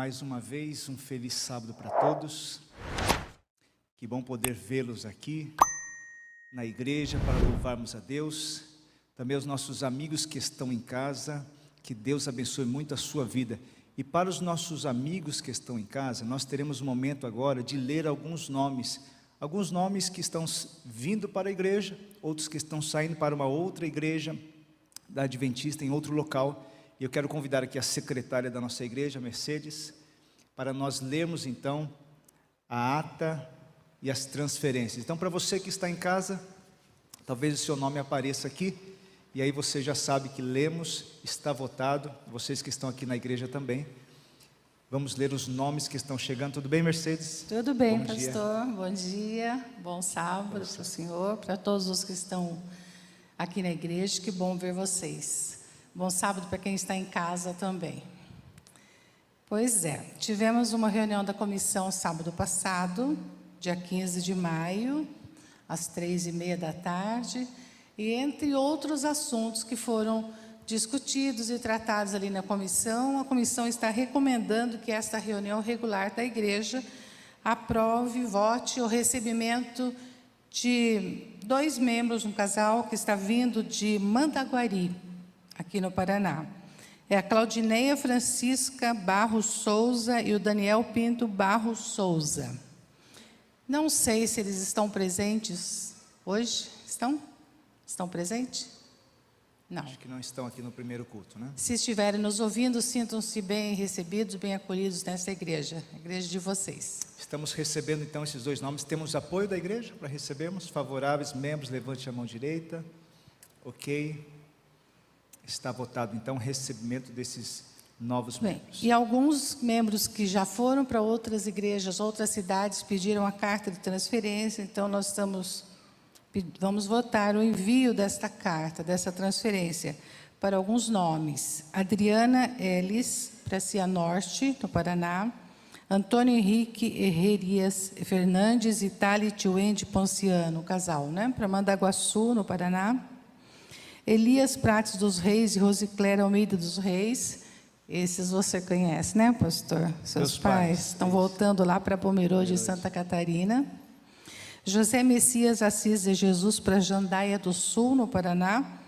Mais uma vez, um feliz sábado para todos. Que bom poder vê-los aqui na igreja para louvarmos a Deus. Também os nossos amigos que estão em casa, que Deus abençoe muito a sua vida. E para os nossos amigos que estão em casa, nós teremos um momento agora de ler alguns nomes que estão vindo para a igreja, outros que estão saindo para uma outra igreja da Adventista em outro local. E eu quero convidar aqui a secretária da nossa igreja, Mercedes, para nós lermos então a ata e as transferências. Então, para você que está em casa, talvez o seu nome apareça aqui, e aí você já sabe que lemos, está votado. Vocês que estão aqui na igreja também. Vamos ler os nomes que estão chegando. Tudo bem, Mercedes? Tudo bem, bom pastor. Dia. Bom dia, bom sábado para o senhor, para todos os que estão aqui na igreja. Que bom ver vocês. Bom sábado para quem está em casa também. Pois é, tivemos uma reunião da comissão sábado passado, dia 15 de maio, às 3h30 da tarde, e entre outros assuntos que foram discutidos e tratados ali na comissão, a comissão está recomendando que esta reunião regular da igreja aprove, vote o recebimento de 2 membros, um casal que está vindo de Mandaguari, aqui no Paraná. É a Claudineia Francisca Barros Souza e o Daniel Pinto Barros Souza. Não sei se eles estão presentes hoje. Estão? Estão presentes? Não. Acho que não estão aqui no primeiro culto, né? Se estiverem nos ouvindo, sintam-se bem recebidos, bem acolhidos nessa igreja, a igreja de vocês. Estamos recebendo então esses 2 nomes. Temos apoio da igreja para recebermos? Favoráveis, membros, levante a mão direita. Ok. Está votado, então, o recebimento desses novos membros. E alguns membros que já foram para outras igrejas, outras cidades, pediram a carta de transferência, então nós vamos votar o envio desta carta, dessa transferência, para alguns nomes. Adriana Ellis, para Cianorte, no Paraná. Antônio Henrique Herrerias Fernandes e Thalite Wendy Ponciano, casal, né? Para Mandaguaçu, no Paraná. Elias Prates dos Reis e Rosicléria Almeida dos Reis. Esses você conhece, né, pastor? Seus pais estão voltando lá para Pomerode, Santa Catarina. José Messias Assis de Jesus para Jandaia do Sul, no Paraná.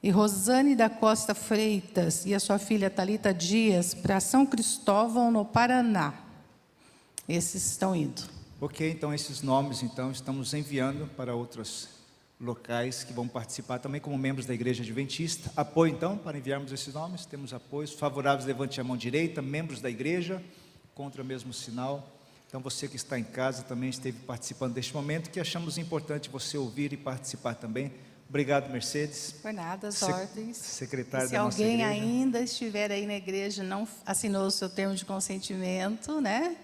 E Rosane da Costa Freitas e a sua filha Thalita Dias para São Cristóvão, no Paraná. Esses estão indo. Ok, então esses nomes então estamos enviando para outros locais que vão participar também como membros da igreja adventista. Apoio então para enviarmos esses nomes. Temos apoios favoráveis, levante a mão direita. Membros da igreja, contra o mesmo sinal. Então você que está em casa também esteve participando deste momento, que achamos importante você ouvir e participar também. Obrigado, Mercedes. Por nada, as ordens. Secretário da nossa igreja. Se alguém ainda estiver aí na igreja e não assinou o seu termo de consentimento, né?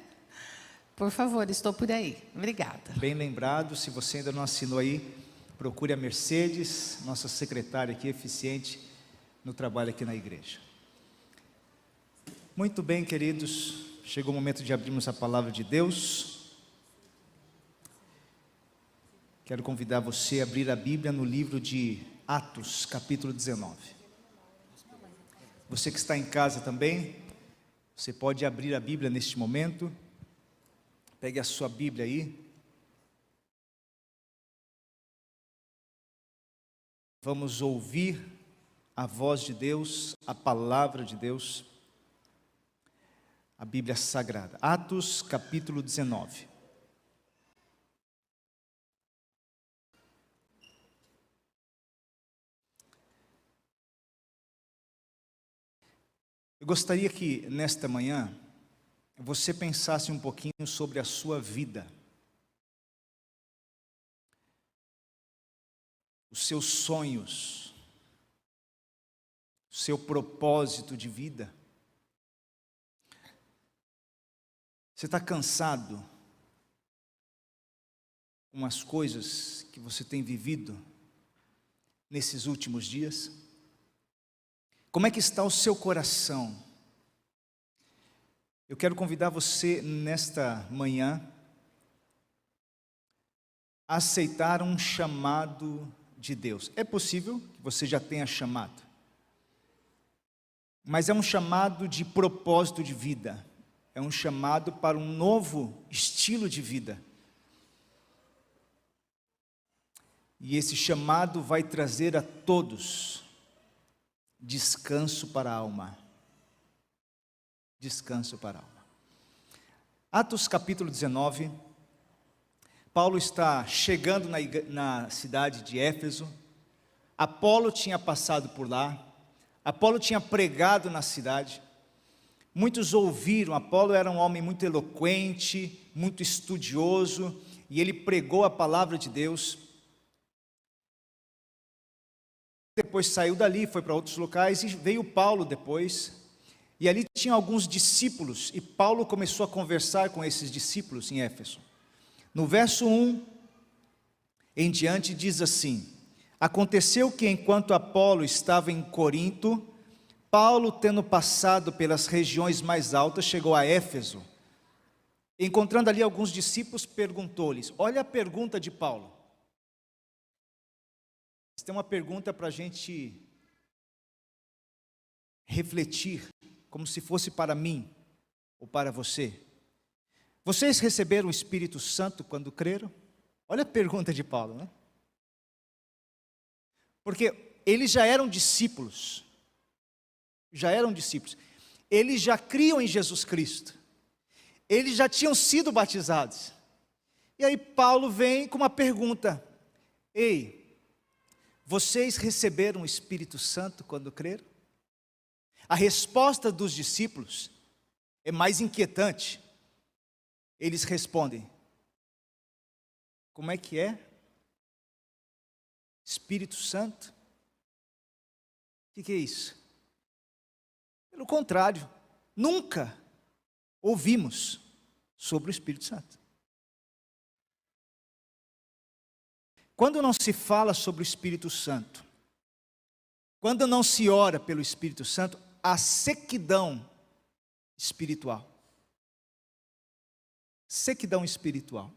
Por favor, estou por aí. Obrigada. Bem lembrado, se você ainda não assinou aí, procure a Mercedes, nossa secretária aqui, eficiente no trabalho aqui na igreja. Muito bem, queridos, chegou o momento de abrirmos a palavra de Deus. Quero convidar você a abrir a Bíblia no livro de Atos, capítulo 19. Você que está em casa também, você pode abrir a Bíblia neste momento. Pegue a sua Bíblia aí. Vamos ouvir a voz de Deus, a palavra de Deus, a Bíblia Sagrada. Atos, capítulo 19. Eu gostaria que, nesta manhã, você pensasse um pouquinho sobre a sua vida. Os seus sonhos, o seu propósito de vida. Você está cansado com as coisas que você tem vivido nesses últimos dias? Como é que está o seu coração? Eu quero convidar você nesta manhã a aceitar um chamado de Deus. É possível que você já tenha chamado, mas é um chamado de propósito de vida. é um chamado para um novo estilo de vida. E esse chamado vai trazer a todos descanso para a alma. Descanso para a alma. Atos capítulo 19, Paulo está chegando na cidade de Éfeso. Apolo tinha passado por lá, Apolo tinha pregado na cidade, muitos ouviram. Apolo era um homem muito eloquente, muito estudioso, e ele pregou a palavra de Deus. Depois saiu dali, foi para outros locais, e veio Paulo depois, e ali tinha alguns discípulos, e Paulo começou a conversar com esses discípulos em Éfeso. No verso 1 em diante diz assim: aconteceu que enquanto Apolo estava em Corinto, Paulo, tendo passado pelas regiões mais altas, chegou a Éfeso. Encontrando ali alguns discípulos, perguntou-lhes, olha a pergunta de Paulo. Tem uma pergunta para a gente refletir, como se fosse para mim ou para você. Vocês receberam o Espírito Santo quando creram? Olha a pergunta de Paulo, né? Porque eles já eram discípulos, eles já criam em Jesus Cristo, eles já tinham sido batizados. E aí Paulo vem com uma pergunta: ei, vocês receberam o Espírito Santo quando creram? A resposta dos discípulos é mais inquietante. Eles respondem: como é que é? Espírito Santo? O que é isso? Pelo contrário, nunca ouvimos sobre o Espírito Santo. Quando não se fala sobre o Espírito Santo, quando não se ora pelo Espírito Santo, há sequidão espiritual. Sequidão espiritual.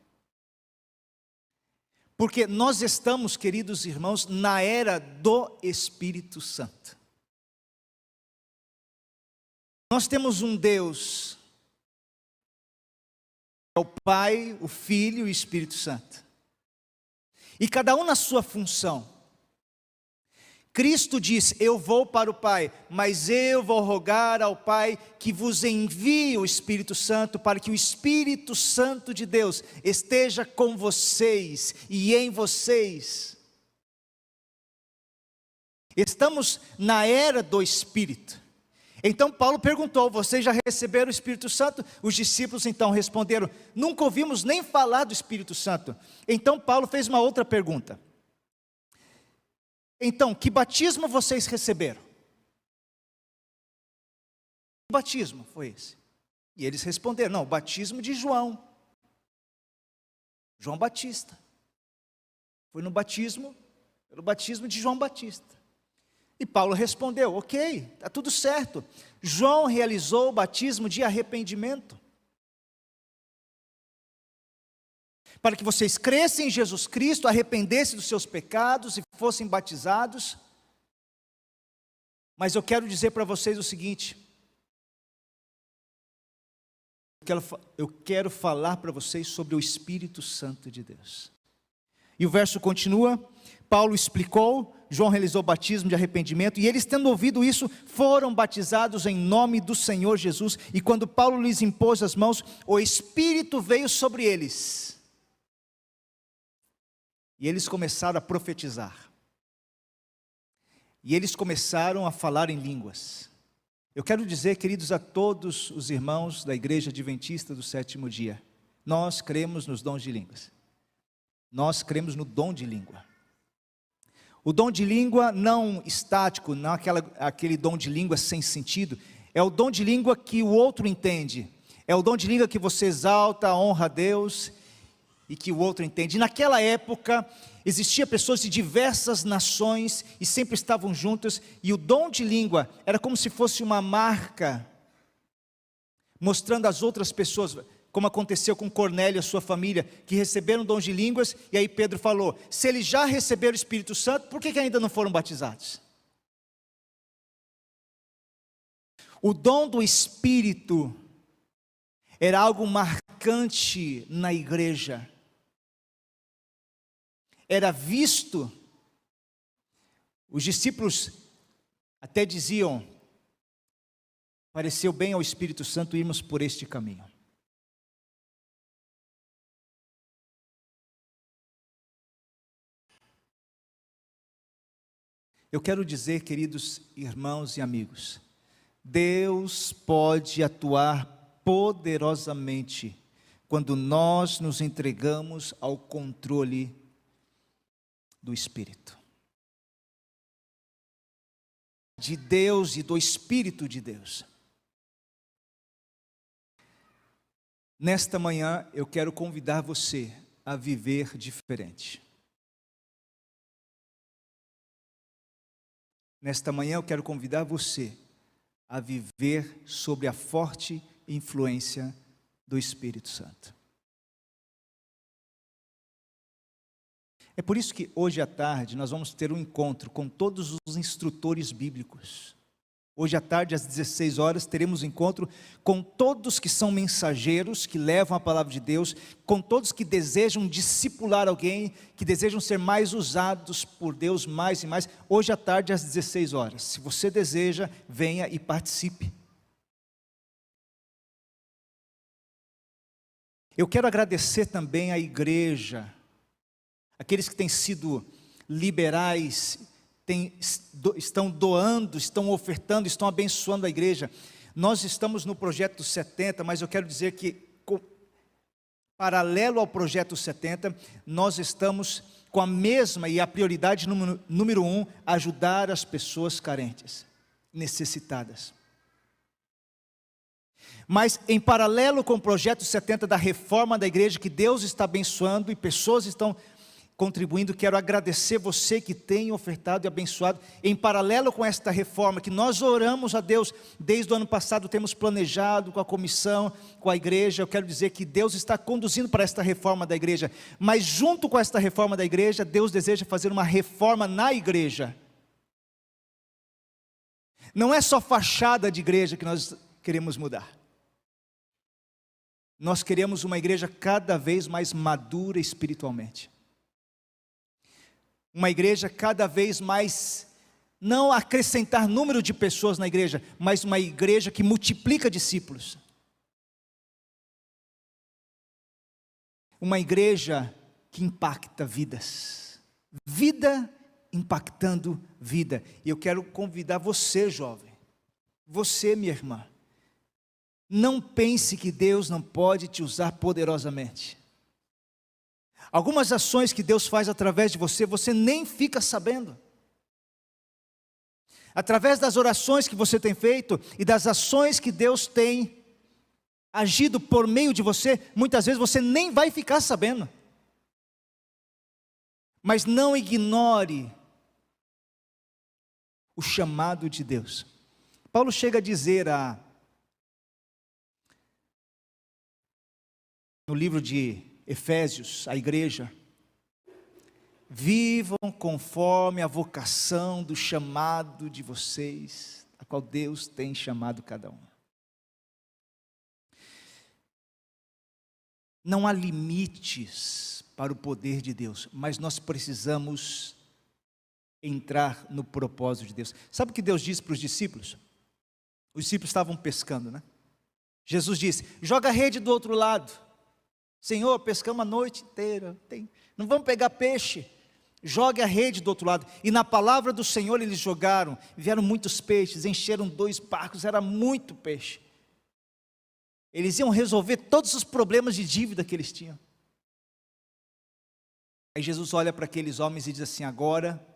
Porque nós estamos, queridos irmãos, na era do Espírito Santo. Nós temos um Deus, é o Pai, o Filho e o Espírito Santo. E cada um na sua função. Cristo diz, eu vou para o Pai, mas eu vou rogar ao Pai que vos envie o Espírito Santo, para que o Espírito Santo de Deus esteja com vocês e em vocês. Estamos na era do Espírito. Então Paulo perguntou, vocês já receberam o Espírito Santo? Os discípulos então responderam, nunca ouvimos nem falar do Espírito Santo. Então Paulo fez uma outra pergunta. Então, que batismo vocês receberam? Que batismo foi esse? E eles responderam, não, o batismo de João. João Batista. Foi pelo batismo de João Batista. E Paulo respondeu, ok, está tudo certo. João realizou o batismo de arrependimento. Para que vocês crescem em Jesus Cristo, arrependessem dos seus pecados e fossem batizados. Mas eu quero dizer para vocês o seguinte. Eu quero falar para vocês sobre o Espírito Santo de Deus. E o verso continua, Paulo explicou, João realizou o batismo de arrependimento, e eles, tendo ouvido isso, foram batizados em nome do Senhor Jesus, e quando Paulo lhes impôs as mãos, o Espírito veio sobre eles, e eles começaram a profetizar, e eles começaram a falar em línguas. Eu quero dizer, queridos, a todos os irmãos da Igreja Adventista do Sétimo Dia, nós cremos nos dons de línguas, nós cremos no dom de língua. O dom de língua não estático, não aquele dom de língua sem sentido, é o dom de língua que o outro entende, é o dom de língua que você exalta, honra a Deus e que o outro entende. E naquela época, existiam pessoas de diversas nações e sempre estavam juntas, e o dom de língua era como se fosse uma marca, mostrando às outras pessoas, como aconteceu com Cornélio e a sua família, que receberam dons de línguas, e aí Pedro falou, se eles já receberam o Espírito Santo, por que ainda não foram batizados? O dom do Espírito era algo marcante na igreja. Era visto, os discípulos até diziam, pareceu bem ao Espírito Santo irmos por este caminho. Eu quero dizer, queridos irmãos e amigos, Deus pode atuar poderosamente quando nós nos entregamos ao controle do Espírito de Deus e do Espírito de Deus. Nesta manhã eu quero convidar você a viver diferente. Nesta manhã eu quero convidar você a viver sob a forte influência do Espírito Santo. É por isso que hoje à tarde nós vamos ter um encontro com todos os instrutores bíblicos. Hoje à tarde, às 16 horas, teremos um encontro com todos que são mensageiros, que levam a palavra de Deus, com todos que desejam discipular alguém, que desejam ser mais usados por Deus mais e mais. Hoje à tarde, às 16 horas. Se você deseja, venha e participe. Eu quero agradecer também à igreja, aqueles que têm sido liberais, estão doando, estão ofertando, estão abençoando a igreja. Nós estamos no projeto 70, mas eu quero dizer que, paralelo ao projeto 70, nós estamos com a mesma e a prioridade número 1, ajudar as pessoas carentes, necessitadas. Mas em paralelo com o projeto 70 da reforma da igreja, que Deus está abençoando e pessoas estão contribuindo, quero agradecer você que tem ofertado e abençoado. Em paralelo com esta reforma, que nós oramos a Deus, desde o ano passado temos planejado com a comissão, com a igreja. Eu quero dizer que Deus está conduzindo para esta reforma da igreja, mas junto com esta reforma da igreja, Deus deseja fazer uma reforma na igreja. Não é só fachada de igreja que nós queremos mudar. Nós queremos uma igreja cada vez mais madura espiritualmente. Uma igreja cada vez mais, não acrescentar número de pessoas na igreja, mas uma igreja que multiplica discípulos. Uma igreja que impacta vidas. Vida impactando vida. E eu quero convidar você, jovem, você, minha irmã, não pense que Deus não pode te usar poderosamente. Algumas ações que Deus faz através de você, você nem fica sabendo. Através das orações que você tem feito e das ações que Deus tem agido por meio de você, muitas vezes você nem vai ficar sabendo. Mas não ignore o chamado de Deus. Paulo chega a dizer no livro de Efésios, a igreja: vivam conforme a vocação do chamado de vocês, a qual Deus tem chamado cada um. Não há limites para o poder de Deus, mas nós precisamos entrar no propósito de Deus. Sabe o que Deus disse para os discípulos? Os discípulos estavam pescando, né? Jesus disse: joga a rede do outro lado. Senhor, pescamos a noite inteira, não vamos pegar peixe. Jogue a rede do outro lado. E na palavra do Senhor eles jogaram, vieram muitos peixes, encheram 2 barcos, era muito peixe. Eles iam resolver todos os problemas de dívida que eles tinham. Aí Jesus olha para aqueles homens e diz assim: agora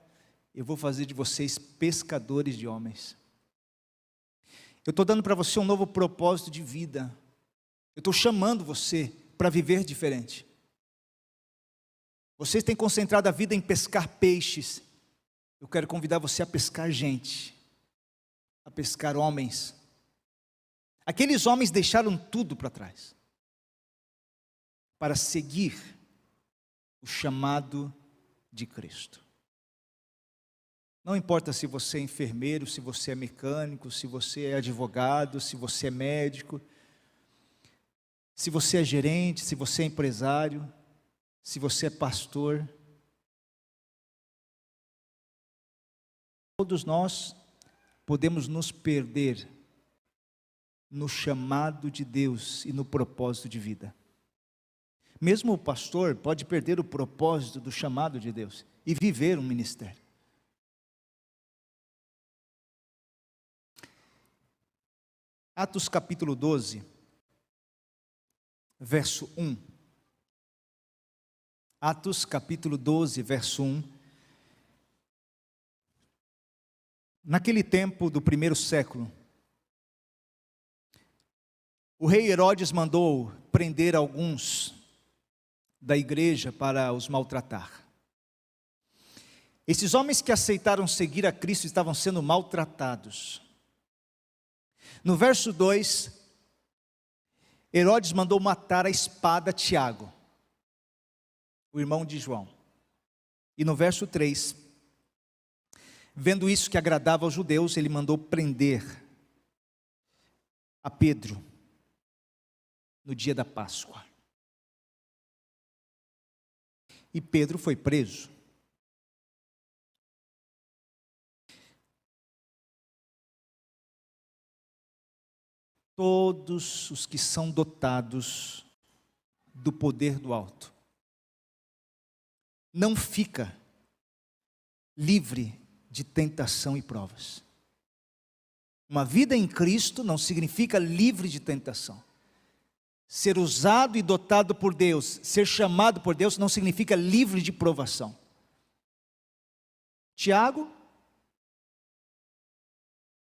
eu vou fazer de vocês pescadores de homens. Eu estou dando para você um novo propósito de vida. Eu estou chamando você para viver diferente. Vocês têm concentrado a vida em pescar peixes. Eu quero convidar você a pescar gente, a pescar homens. Aqueles homens deixaram tudo para trás para seguir o chamado de Cristo. Não importa se você é enfermeiro, se você é mecânico, se você é advogado, se você é médico. Se você é gerente, se você é empresário, se você é pastor, todos nós podemos nos perder no chamado de Deus e no propósito de vida. Mesmo o pastor pode perder o propósito do chamado de Deus e viver um ministério. Atos capítulo 12, verso 1. Atos capítulo 12, verso 1. Naquele tempo do primeiro século, o rei Herodes mandou prender alguns da igreja para os maltratar. Esses homens que aceitaram seguir a Cristo estavam sendo maltratados. No verso 2, Herodes mandou matar a espada Tiago, o irmão de João. E no verso 3, vendo isso que agradava aos judeus, ele mandou prender a Pedro no dia da Páscoa. E Pedro foi preso. Todos os que são dotados do poder do alto não fica livre de tentação e provas. Uma vida em Cristo não significa livre de tentação. Ser usado e dotado por Deus, ser chamado por Deus, não significa livre de provação. Tiago,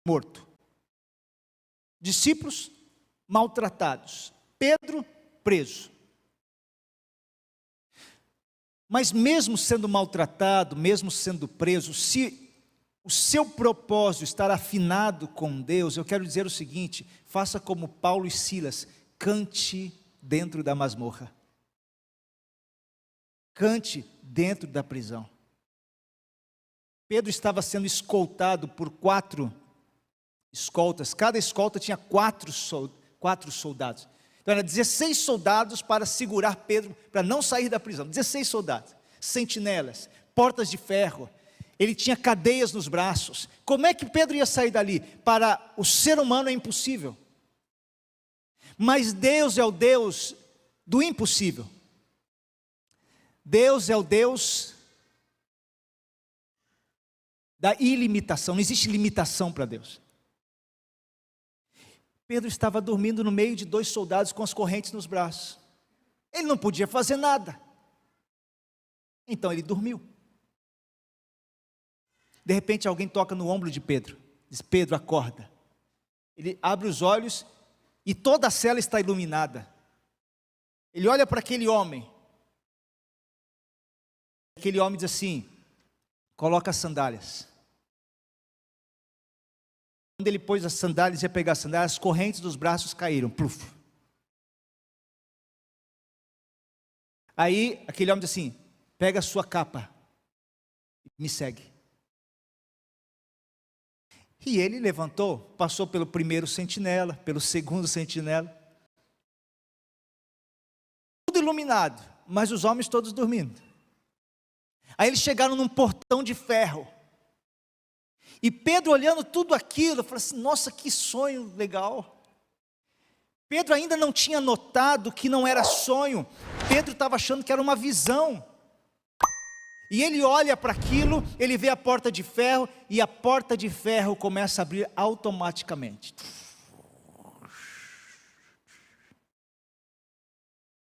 morto. Discípulos, maltratados. Pedro, preso. Mas mesmo sendo maltratado, mesmo sendo preso, se o seu propósito estar afinado com Deus, eu quero dizer o seguinte: faça como Paulo e Silas, cante dentro da masmorra. Cante dentro da prisão. Pedro estava sendo escoltado por 4 escoltas. Cada escolta tinha 4 soldados. Então era 16 soldados para segurar Pedro, para não sair da prisão. 16 soldados, sentinelas, portas de ferro. Ele tinha cadeias nos braços. Como é que Pedro ia sair dali? Para o ser humano é impossível. Mas Deus é o Deus do impossível. Deus é o Deus da ilimitação. Não existe limitação para Deus. Pedro estava dormindo no meio de 2 soldados com as correntes nos braços. Ele não podia fazer nada. Então ele dormiu. De repente alguém toca no ombro de Pedro. Diz: Pedro, acorda. Ele abre os olhos e toda a cela está iluminada. Ele olha para aquele homem. Aquele homem diz assim: coloca as sandálias. Quando ele pôs as sandálias, ia pegar as sandálias, as correntes dos braços caíram. Pluf. Aí aquele homem diz assim: pega a sua capa e me segue. E ele levantou, passou pelo primeiro sentinela, pelo segundo sentinela. Tudo iluminado, mas os homens todos dormindo. Aí eles chegaram num portão de ferro. E Pedro, olhando tudo aquilo, falou assim: nossa, que sonho legal. Pedro ainda não tinha notado que não era sonho. Pedro estava achando que era uma visão. E ele olha para aquilo, ele vê a porta de ferro, e a porta de ferro começa a abrir automaticamente.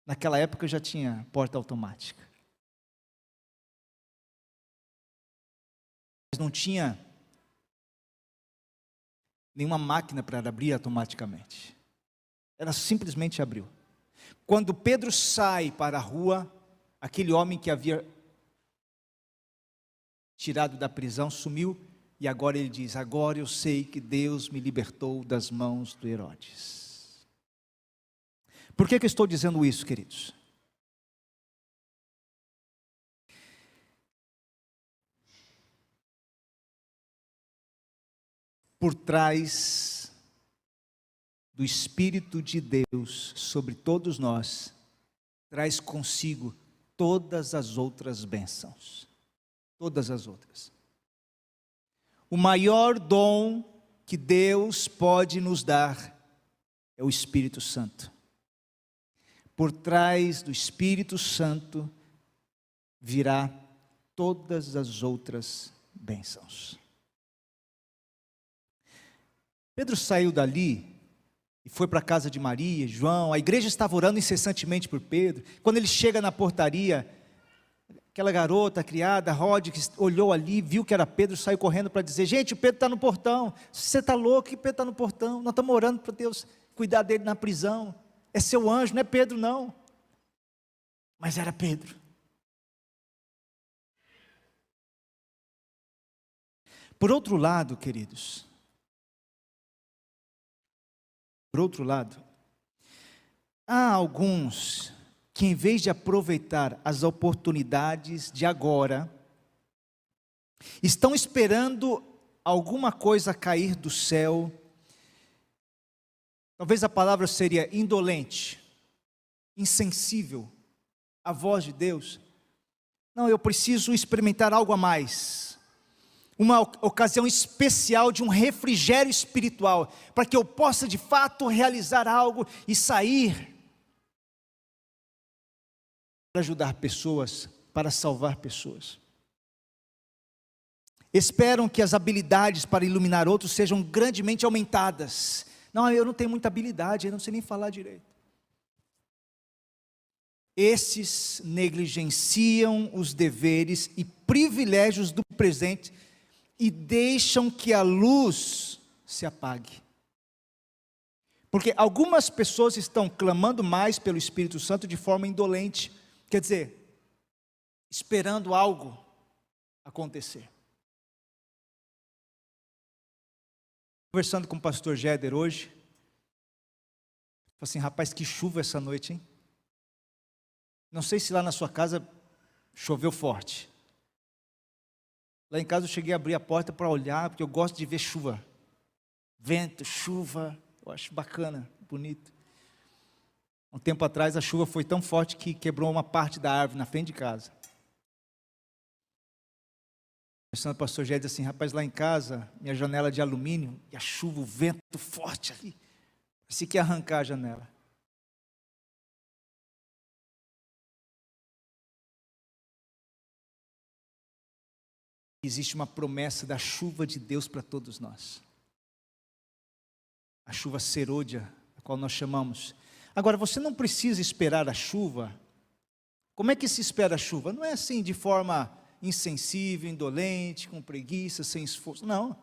Naquela época já tinha porta automática. Mas não tinha nenhuma máquina para abrir automaticamente. Ela simplesmente abriu. Quando Pedro sai para a rua, aquele homem que havia tirado da prisão sumiu, e agora ele diz: agora eu sei que Deus me libertou das mãos do Herodes. Por que eu estou dizendo isso, queridos? Por trás do Espírito de Deus sobre todos nós traz consigo todas as outras bênçãos. Todas as outras. O maior dom que Deus pode nos dar é o Espírito Santo. Por trás do Espírito Santo virá todas as outras bênçãos. Pedro saiu dali e foi para a casa de Maria, João. A igreja estava orando incessantemente por Pedro. Quando ele chega na portaria, aquela garota, a criada, Rod, que olhou ali, viu que era Pedro, saiu correndo para dizer: gente, o Pedro está no portão. Você está louco que Pedro está no portão? Nós estamos orando para Deus cuidar dele na prisão. É seu anjo, não é Pedro não. Mas era Pedro. Por outro lado, queridos, há alguns que, em vez de aproveitar as oportunidades de agora, estão esperando alguma coisa cair do céu. Talvez a palavra seria indolente, insensível à voz de Deus. Não, eu preciso experimentar algo a mais. Uma ocasião especial de um refrigério espiritual, para que eu possa de fato realizar algo e sair para ajudar pessoas, para salvar pessoas. Esperam que as habilidades para iluminar outros sejam grandemente aumentadas. Não, eu não tenho muita habilidade, eu não sei nem falar direito. Esses negligenciam os deveres e privilégios do presente e deixam que a luz se apague. Porque algumas pessoas estão clamando mais pelo Espírito Santo de forma indolente, quer dizer, esperando algo acontecer. Conversando com o pastor Jéder hoje, falei assim: rapaz, que chuva essa noite, hein? Não sei se lá na sua casa choveu forte. Lá em casa eu cheguei a abrir a porta para olhar, porque eu gosto de ver chuva. Vento, chuva, eu acho bacana, bonito. Um tempo atrás a chuva foi tão forte que quebrou uma parte da árvore na frente de casa. Conversando com o pastor Jéder, disse assim: rapaz, lá em casa, minha janela é de alumínio, e a chuva, o vento forte ali, parecia que ia arrancar a janela. Existe uma promessa da chuva de Deus para todos nós. A chuva serôdia, a qual nós chamamos. Agora, você não precisa esperar a chuva. Como é que se espera a chuva? Não é assim de forma insensível, indolente, com preguiça, sem esforço. Não.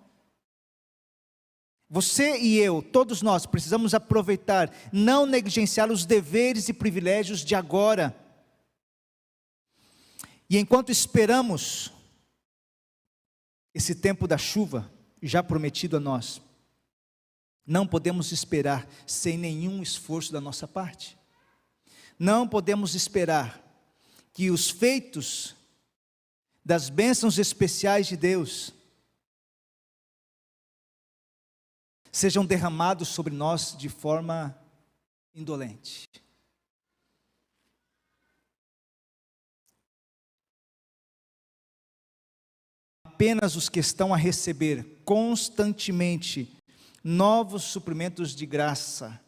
Você e eu, todos nós, precisamos aproveitar, não negligenciar os deveres e privilégios de agora. E enquanto esperamos esse tempo da chuva, já prometido a nós, não podemos esperar sem nenhum esforço da nossa parte. Não podemos esperar que os feitos das bênçãos especiais de Deus sejam derramados sobre nós de forma indolente. Apenas os que estão a receber constantemente novos suprimentos de graça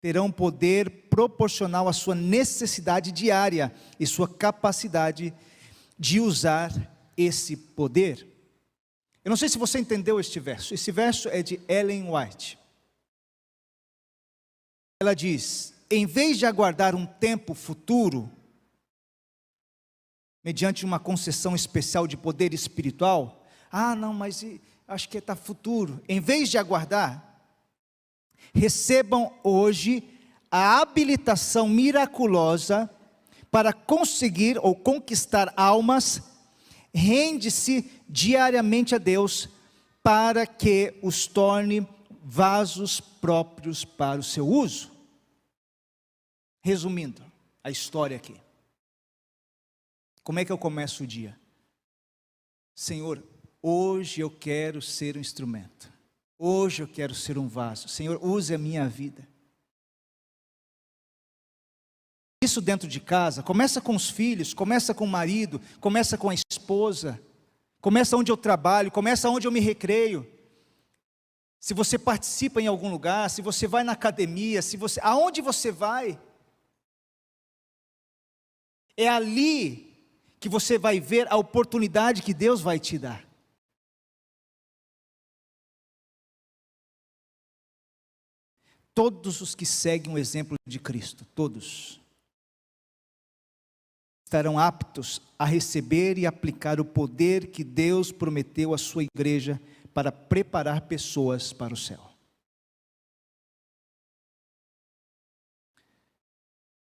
terão poder proporcional à sua necessidade diária e sua capacidade de usar esse poder. Eu não sei se você entendeu este verso. Esse verso é de Ellen White. Ela diz: em vez de aguardar um tempo futuro, mediante uma concessão especial de poder espiritual, não, mas acho que está futuro. Em vez de aguardar, recebam hoje a habilitação miraculosa para conseguir ou conquistar almas. Rende-se diariamente a Deus para que os torne vasos próprios para o seu uso. Resumindo a história aqui. Como é que eu começo o dia? Senhor, hoje eu quero ser um instrumento. Hoje eu quero ser um vaso. Senhor, use a minha vida. Isso dentro de casa, começa com os filhos, começa com o marido, começa com a esposa, começa onde eu trabalho, começa onde eu me recreio. Se você participa em algum lugar, se você vai na academia, aonde você vai, é ali que você vai ver a oportunidade que Deus vai te dar. Todos os que seguem o exemplo de Cristo, todos, estarão aptos a receber e aplicar o poder que Deus prometeu à sua igreja para preparar pessoas para o céu.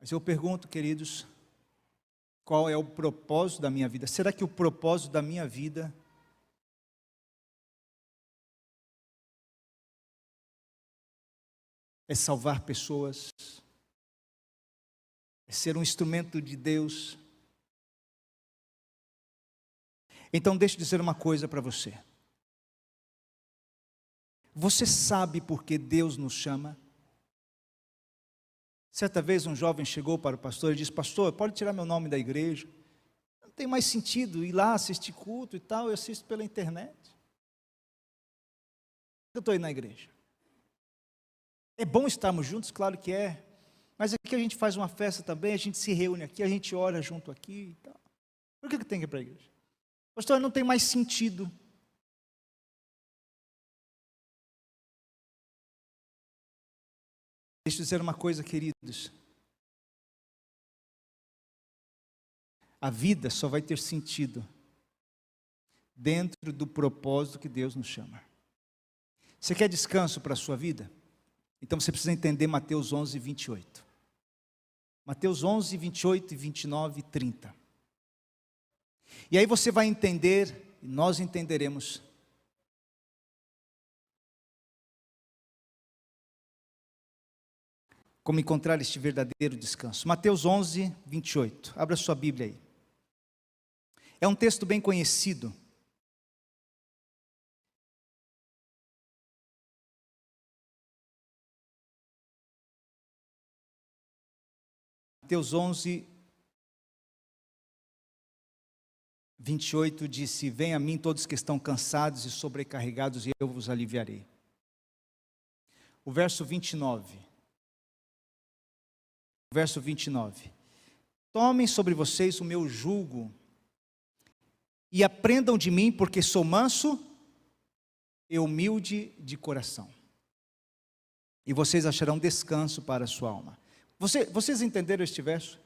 Mas eu pergunto, queridos, qual é o propósito da minha vida? Será que o propósito da minha vida é salvar pessoas? É ser um instrumento de Deus? Então deixa eu dizer uma coisa para você. Você sabe por que Deus nos chama? Certa vez um jovem chegou para o pastor e disse: pastor, pode tirar meu nome da igreja? Não tem mais sentido ir lá assistir culto e tal, eu assisto pela internet. Eu estou aí na igreja. É bom estarmos juntos, claro que é. Mas aqui a gente faz uma festa também, a gente se reúne aqui, a gente ora junto aqui e tal. Por que tem que ir para a igreja? Pastor, não tem mais sentido. Deixa eu dizer uma coisa, queridos. A vida só vai ter sentido dentro do propósito que Deus nos chama. Você quer descanso para a sua vida? Então você precisa entender Mateus 11, 28. Mateus 11, 28, 29 e 30. E aí você vai entender, e nós entenderemos, como encontrar este verdadeiro descanso. Mateus 11, 28. Abra sua Bíblia aí. É um texto bem conhecido. Mateus 11, 28 disse: venham a mim todos que estão cansados e sobrecarregados, e eu vos aliviarei. O verso 29. Verso 29. Tomem sobre vocês o meu jugo e aprendam de mim, porque sou manso e humilde de coração. E vocês acharão descanso para a sua alma. Vocês entenderam este verso?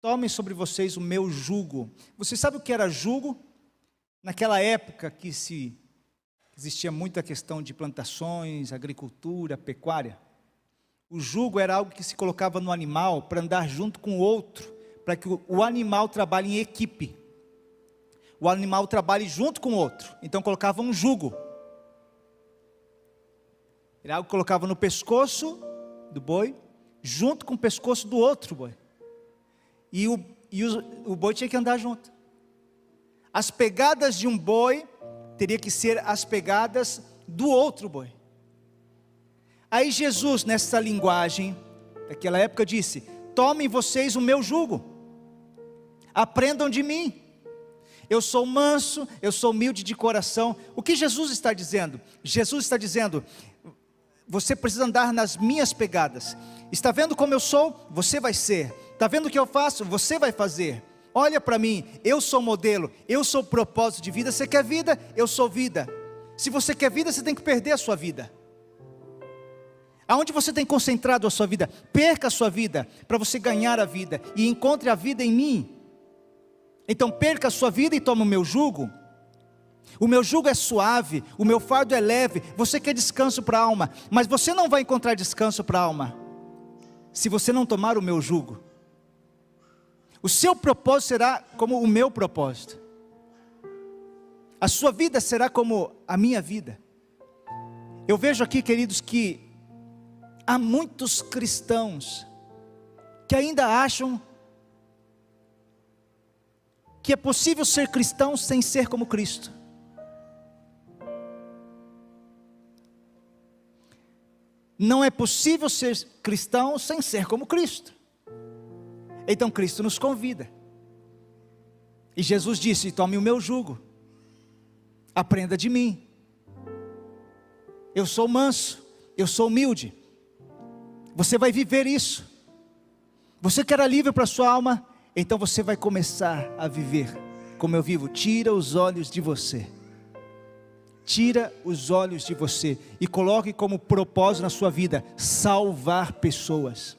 Tomem sobre vocês o meu jugo. Você sabe o que era jugo? Naquela época que existia muita questão de plantações, agricultura, pecuária. O jugo era algo que se colocava no animal para andar junto com o outro, para que o animal trabalhe em equipe. O animal trabalhe junto com o outro. Então colocava um jugo. Era algo que colocava no pescoço do boi, junto com o pescoço do outro boi. E o boi tinha que andar junto. As pegadas de um boi teria que ser as pegadas do outro boi. Aí Jesus, nessa linguagem daquela época, disse: tomem vocês o meu jugo, aprendam de mim, eu sou manso, eu sou humilde de coração. O que Jesus está dizendo? Jesus está dizendo: você precisa andar nas minhas pegadas. Está vendo como eu sou? Você vai ser. Está vendo o que eu faço? Você vai fazer. Olha para mim, eu sou modelo, eu sou propósito de vida. Você quer vida? Eu sou vida. Se você quer vida, você tem que perder a sua vida. Aonde você tem concentrado a sua vida? Perca a sua vida, para você ganhar a vida, e encontre a vida em mim. Então perca a sua vida e tome o meu jugo. O meu jugo é suave, o meu fardo é leve. Você quer descanso para a alma, mas você não vai encontrar descanso para a alma se você não tomar o meu jugo. O seu propósito será como o meu propósito. A sua vida será como a minha vida. Eu vejo aqui, queridos, que há muitos cristãos que ainda acham que é possível ser cristão sem ser como Cristo. Não é possível ser cristão sem ser como Cristo. Então Cristo nos convida. E Jesus disse: tome o meu jugo, aprenda de mim. Eu sou manso, eu sou humilde. Você vai viver isso. Você quer alívio para a sua alma? Então você vai começar a viver como eu vivo. Tira os olhos de você. Tira os olhos de você e coloque como propósito na sua vida salvar pessoas.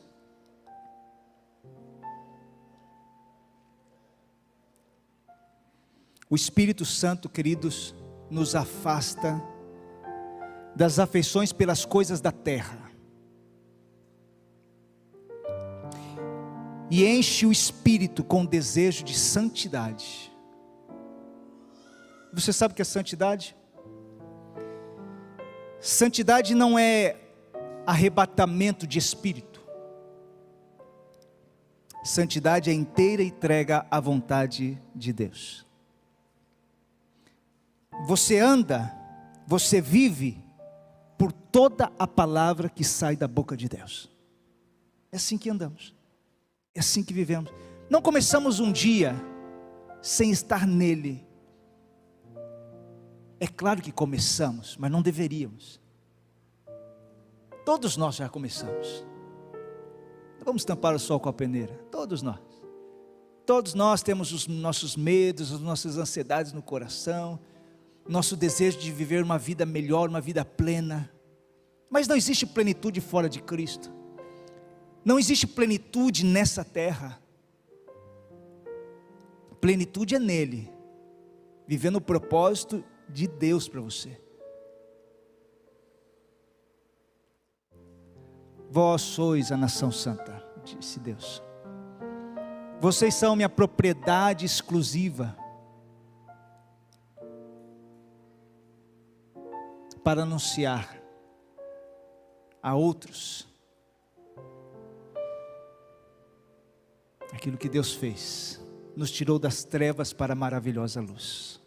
O Espírito Santo, queridos, nos afasta das afeições pelas coisas da terra e enche o espírito com desejo de santidade. Você sabe o que é santidade? Santidade não é arrebatamento de espírito. Santidade é inteira entrega à vontade de Deus. Você anda, você vive por toda a palavra que sai da boca de Deus. É assim que andamos. É assim que vivemos. Não começamos um dia sem estar nele. É claro que começamos, mas não deveríamos. Todos nós já começamos. Não vamos tampar o sol com a peneira. Todos nós. Todos nós temos os nossos medos, as nossas ansiedades no coração, nosso desejo de viver uma vida melhor, uma vida plena. Mas não existe plenitude fora de Cristo. Não existe plenitude nessa terra. Plenitude é nele, vivendo o propósito de Deus para você. Vós sois a nação santa, disse Deus. Vocês são minha propriedade exclusiva, para anunciar a outros aquilo que Deus fez. Nos tirou das trevas para a maravilhosa luz.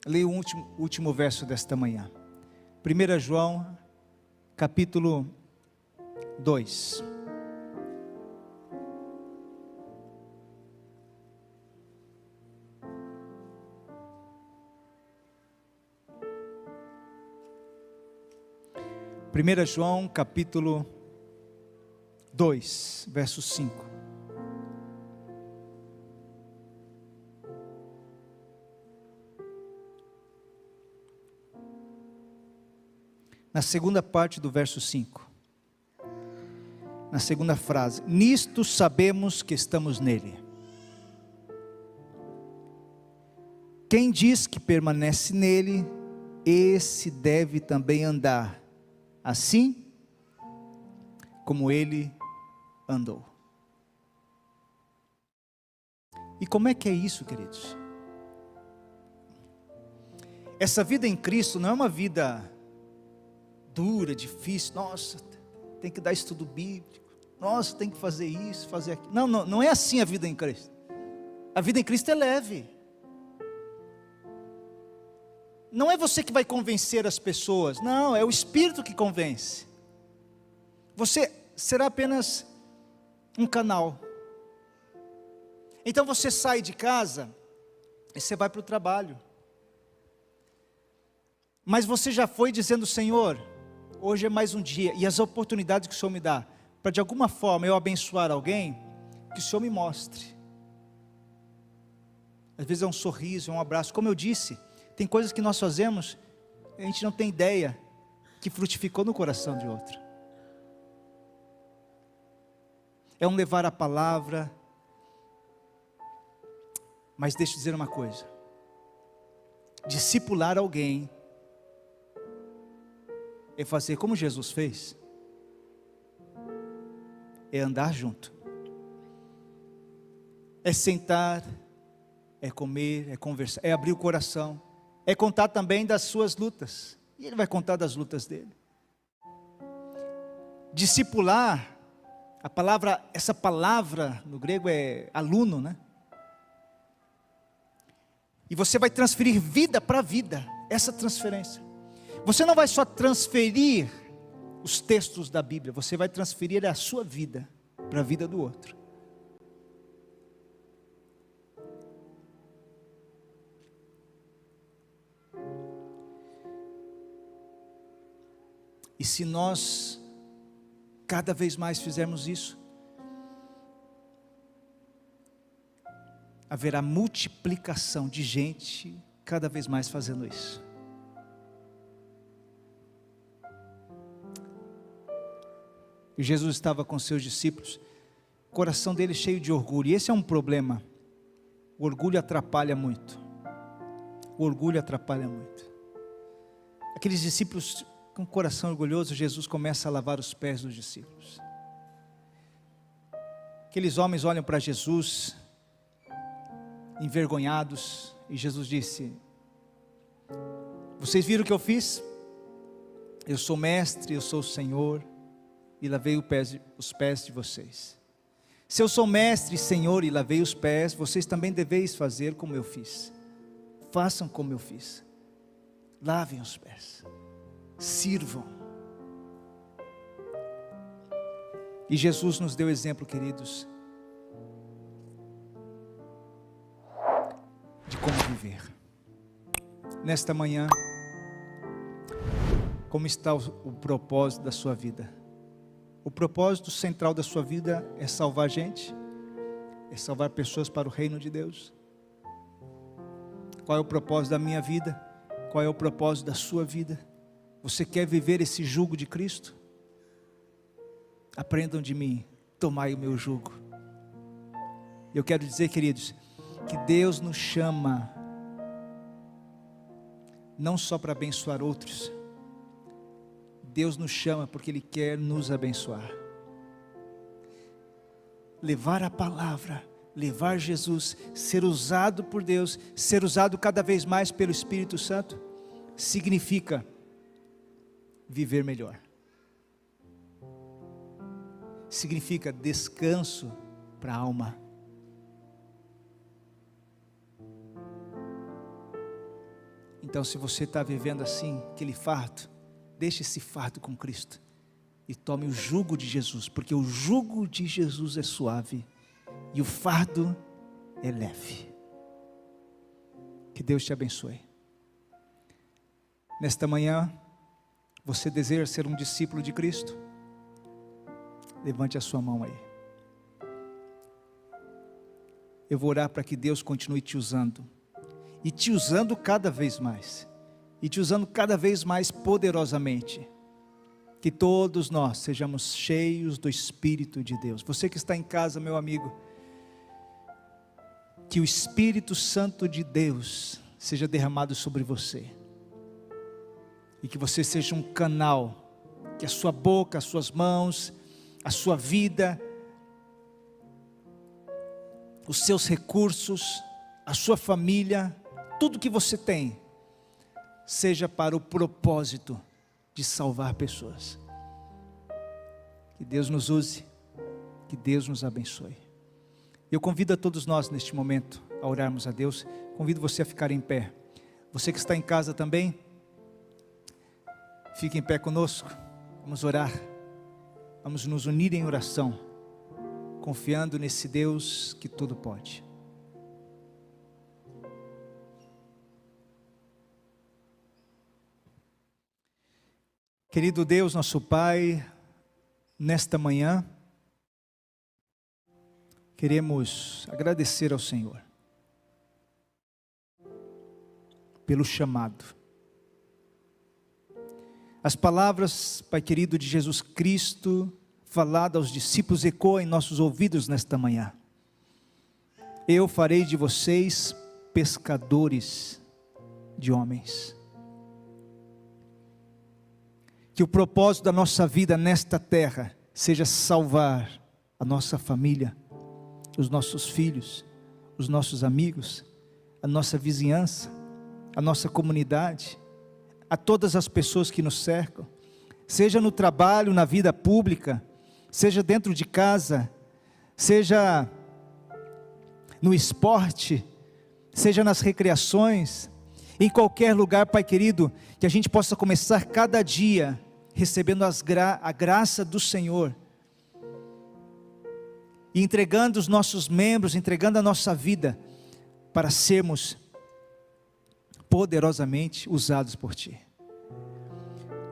Leia o último verso desta manhã. 1 João, capítulo 2. Primeira João, capítulo 2, verso 5. Na segunda parte do verso 5, na segunda frase: nisto sabemos que estamos nele. Quem diz que permanece nele, esse deve também andar assim como ele andou. E como é que é isso, queridos? Essa vida em Cristo não é uma vida dura, difícil. Nossa, tem que dar estudo bíblico. Nossa, tem que fazer isso, fazer aquilo. Não é assim a vida em Cristo. A vida em Cristo é leve. Não é você que vai convencer as pessoas. Não, é o Espírito que convence. Você será apenas um canal. Então você sai de casa e você vai para o trabalho. Mas você já foi dizendo: Senhor, hoje é mais um dia, e as oportunidades que o Senhor me dá, para de alguma forma eu abençoar alguém, que o Senhor me mostre. Às vezes é um sorriso, é um abraço. Como eu disse, tem coisas que nós fazemos, a gente não tem ideia, que frutificou no coração de outro. É um levar a palavra. Mas deixa eu dizer uma coisa: discipular alguém é fazer como Jesus fez, é andar junto, é sentar, é comer, é conversar, é abrir o coração, é contar também das suas lutas, e ele vai contar das lutas dele. Discipular, essa palavra no grego é aluno, né? E você vai transferir vida para vida, essa transferência. Você não vai só transferir os textos da Bíblia, você vai transferir a sua vida para a vida do outro. E se nós cada vez mais fizermos isso, haverá multiplicação de gente cada vez mais fazendo isso. E Jesus estava com seus discípulos, o coração dele cheio de orgulho, e esse é um problema. O orgulho atrapalha muito. O orgulho atrapalha muito. Aqueles discípulos com o coração orgulhoso, Jesus começa a lavar os pés dos discípulos. Aqueles homens olham para Jesus, envergonhados, e Jesus disse: vocês viram o que eu fiz? Eu sou mestre, eu sou o Senhor, e lavei os pés de vocês. Se eu sou mestre e Senhor e lavei os pés, vocês também deveis fazer como eu fiz. Façam como eu fiz. Lavem os pés. Sirvam. E Jesus nos deu exemplo, queridos, de como viver. Nesta manhã, como está o propósito da sua vida? O propósito central da sua vida é salvar gente, é salvar pessoas para o reino de Deus. Qual é o propósito da minha vida? Qual é o propósito da sua vida? Você quer viver esse jugo de Cristo? Aprendam de mim, tomai o meu jugo. Eu quero dizer, queridos, que Deus nos chama não só para abençoar outros, Deus nos chama porque Ele quer nos abençoar. Levar a palavra, levar Jesus, ser usado por Deus, ser usado cada vez mais pelo Espírito Santo, significa viver melhor. Significa descanso para a alma. Então, se você está vivendo assim, aquele fardo, deixe esse fardo com Cristo e tome o jugo de Jesus, porque o jugo de Jesus é suave e o fardo é leve. Que Deus te abençoe. Nesta manhã, você deseja ser um discípulo de Cristo? Levante a sua mão aí. Eu vou orar para que Deus continue te usando, e te usando cada vez mais, e te usando cada vez mais poderosamente. Que todos nós sejamos cheios do Espírito de Deus. Você que está em casa, meu amigo, que o Espírito Santo de Deus seja derramado sobre você, e que você seja um canal, que a sua boca, as suas mãos, a sua vida, os seus recursos, a sua família, tudo que você tem, seja para o propósito de salvar pessoas. Que Deus nos use, que Deus nos abençoe. Eu convido a todos nós neste momento a orarmos a Deus. Convido você a ficar em pé. Você que está em casa também, fique em pé conosco. Vamos orar, vamos nos unir em oração, confiando nesse Deus que tudo pode. Querido Deus, nosso Pai, nesta manhã, queremos agradecer ao Senhor pelo chamado. As palavras, Pai querido, de Jesus Cristo, falada aos discípulos, ecoam em nossos ouvidos nesta manhã. Eu farei de vocês pescadores de homens. Que o propósito da nossa vida nesta terra seja salvar a nossa família, os nossos filhos, os nossos amigos, a nossa vizinhança, a nossa comunidade, a todas as pessoas que nos cercam, seja no trabalho, na vida pública, seja dentro de casa, seja no esporte, seja nas recreações, em qualquer lugar, Pai querido, que a gente possa começar cada dia recebendo a graça do Senhor, e entregando os nossos membros, entregando a nossa vida, para sermos poderosamente usados por Ti.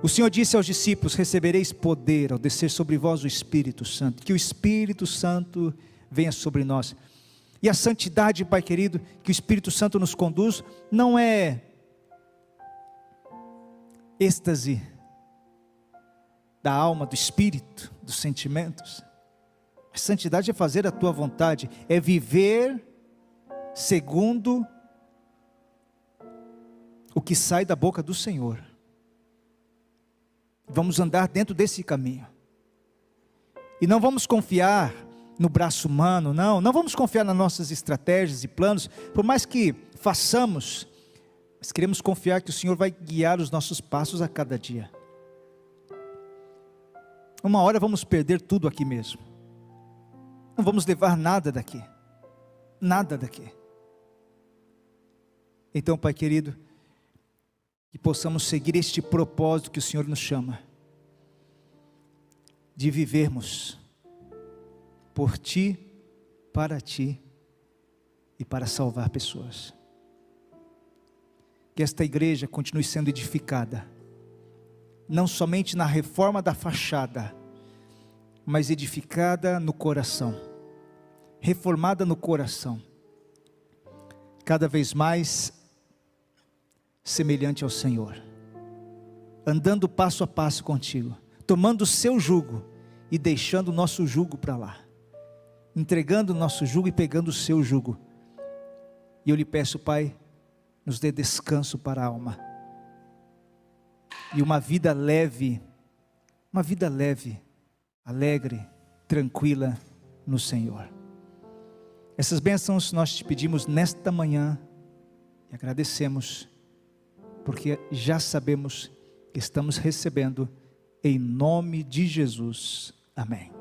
O Senhor disse aos discípulos: recebereis poder ao descer sobre vós o Espírito Santo, que o Espírito Santo venha sobre nós. E a santidade, Pai querido, que o Espírito Santo nos conduz, não é êxtase da alma, do espírito, dos sentimentos. A santidade é fazer a tua vontade, é viver segundo o que sai da boca do Senhor. Vamos andar dentro desse caminho. E não vamos confiar no braço humano, não vamos confiar nas nossas estratégias e planos, por mais que façamos, mas queremos confiar que o Senhor vai guiar os nossos passos a cada dia. Uma hora vamos perder tudo aqui mesmo, não vamos levar nada daqui, então, Pai querido, que possamos seguir este propósito que o Senhor nos chama, de vivermos por Ti, para Ti e para salvar pessoas. Que esta igreja continue sendo edificada, não somente na reforma da fachada, mas edificada no coração, reformada no coração, cada vez mais semelhante ao Senhor, andando passo a passo contigo, tomando o seu jugo e deixando o nosso jugo para lá, entregando o nosso jugo e pegando o seu jugo. E eu lhe peço, Pai, nos dê descanso para a alma, e uma vida leve, alegre, tranquila no Senhor. Essas bênçãos nós te pedimos nesta manhã, e agradecemos, porque já sabemos que estamos recebendo, em nome de Jesus, amém.